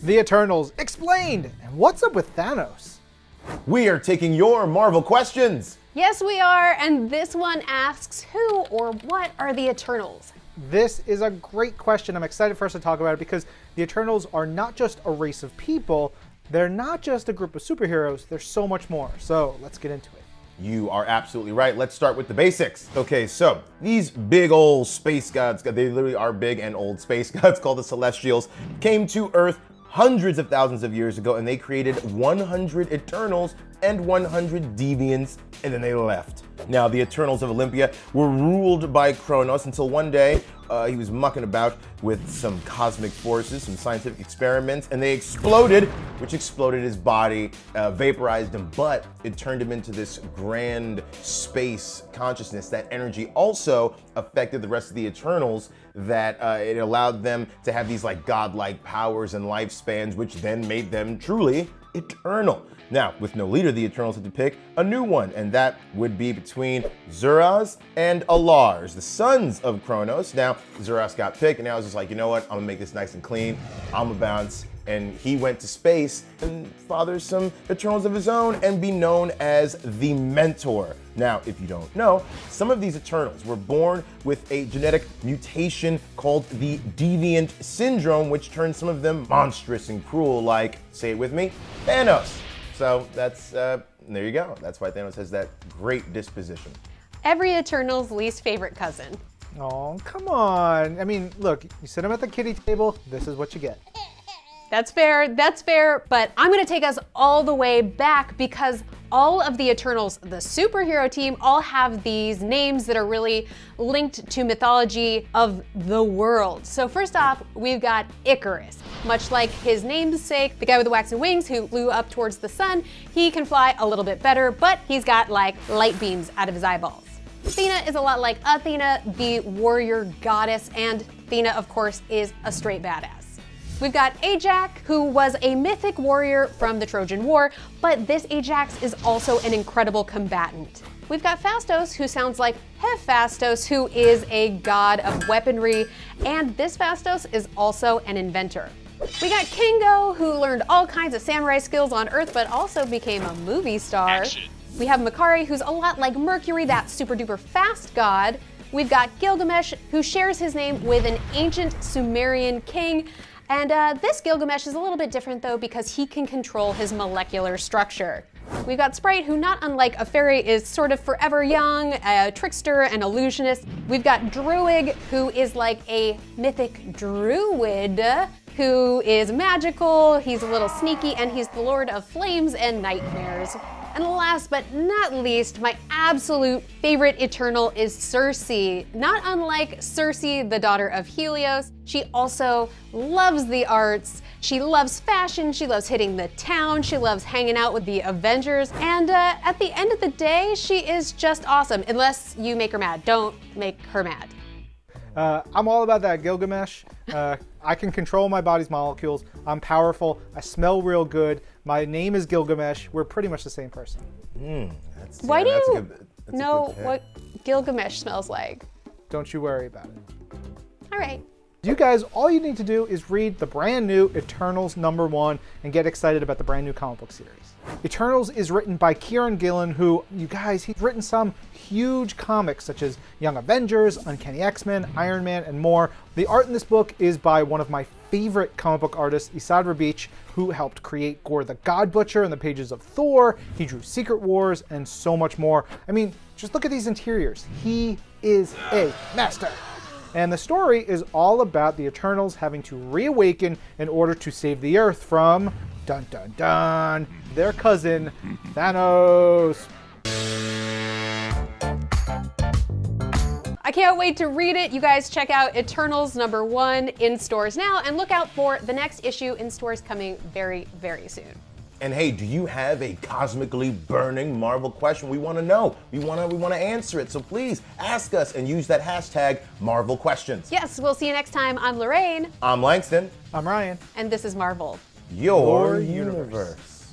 The Eternals Explained! And what's up with Thanos? We are taking your Marvel questions. Yes, we are, and this one asks, who or what are the Eternals? This is a great question. I'm excited for us to talk about it because the Eternals are not just a race of people, they're not just a group of superheroes, there's so much more. So let's get into it. You are absolutely right. Let's start with the basics. Okay, so these big old space gods, they literally are big and old space gods called the Celestials, came to Earth hundreds of thousands of years ago, and they created 100 Eternals and 100 Deviants, and then they left. Now, the Eternals of Olympia were ruled by Kronos until one day he was mucking about with some cosmic forces, some scientific experiments, and they exploded, which exploded his body, vaporized him, but it turned him into this grand space consciousness. That energy also affected the rest of the Eternals, that it allowed them to have these like godlike powers and lifespans, which then made them truly eternal. Now, with no leader, the Eternals had to pick a new one, and that would be between Zuras and Alars, the sons of Kronos. Now, Zuras got picked, and now I was just like, you know what? I'm gonna make this nice and clean. I'm gonna bounce. And he went to space and father some Eternals of his own and be known as the Mentor. Now, if you don't know, some of these Eternals were born with a genetic mutation called the Deviant Syndrome, which turns some of them monstrous and cruel, like, say it with me, Thanos. So that's, there you go. That's why Thanos has that great disposition. Every Eternal's least favorite cousin. Oh, come on. I mean, look, you sit them at the kiddie table, this is what you get. That's fair, but I'm gonna take us all the way back because all of the Eternals, the superhero team, all have these names that are really linked to mythology of the world. So first off, we've got Icarus. Much like his namesake, the guy with the waxen wings who flew up towards the sun, he can fly a little bit better, but he's got like light beams out of his eyeballs. Athena is a lot like Athena, the warrior goddess, and Athena, of course, is a straight badass. We've got Ajax, who was a mythic warrior from the Trojan War, but this Ajax is also an incredible combatant. We've got Phastos, who sounds like Hephaestus, who is a god of weaponry, and this Phastos is also an inventor. We got Kingo, who learned all kinds of samurai skills on Earth, but also became a movie star. Action. We have Makari, who's a lot like Mercury, that super duper fast god. We've got Gilgamesh, who shares his name with an ancient Sumerian king. And this Gilgamesh is a little bit different though because he can control his molecular structure. We've got Sprite, who not unlike a fairy is sort of forever young, a trickster and illusionist. We've got Druig, who is like a mythic druid who is magical, he's a little sneaky, and he's the lord of flames and nightmares. And last but not least, my absolute favorite Eternal is Circe. Not unlike Circe, the daughter of Helios, she also loves the arts, she loves fashion, she loves hitting the town, she loves hanging out with the Avengers, and at the end of the day, she is just awesome, unless you make her mad. Don't make her mad. I'm all about that Gilgamesh. I can control my body's molecules. I'm powerful. I smell real good. My name is Gilgamesh. We're pretty much the same person. Why do you know what Gilgamesh smells like? Don't you worry about it. All right. You guys, all you need to do is read the brand new Eternals #1 and get excited about the brand new comic book series. Eternals is written by Kieran Gillen, who, you guys, he's written some huge comics such as Young Avengers, Uncanny X-Men, Iron Man, and more. The art in this book is by one of my favorite comic book artists, Isadora Beach, who helped create Gore the God Butcher in the pages of Thor. He drew Secret Wars and so much more. I mean, just look at these interiors. He is a master. And the story is all about the Eternals having to reawaken in order to save the Earth from, dun dun dun, their cousin, Thanos. I can't wait to read it. You guys check out Eternals #1 in stores now, and look out for the next issue in stores coming very, very soon. And hey, do you have a cosmically burning Marvel question? We want to know. We want to answer it. So please ask us and use that hashtag Marvel Questions. Yes, we'll see you next time. I'm Lorraine. I'm Langston. I'm Ryan. And this is Marvel. Your universe.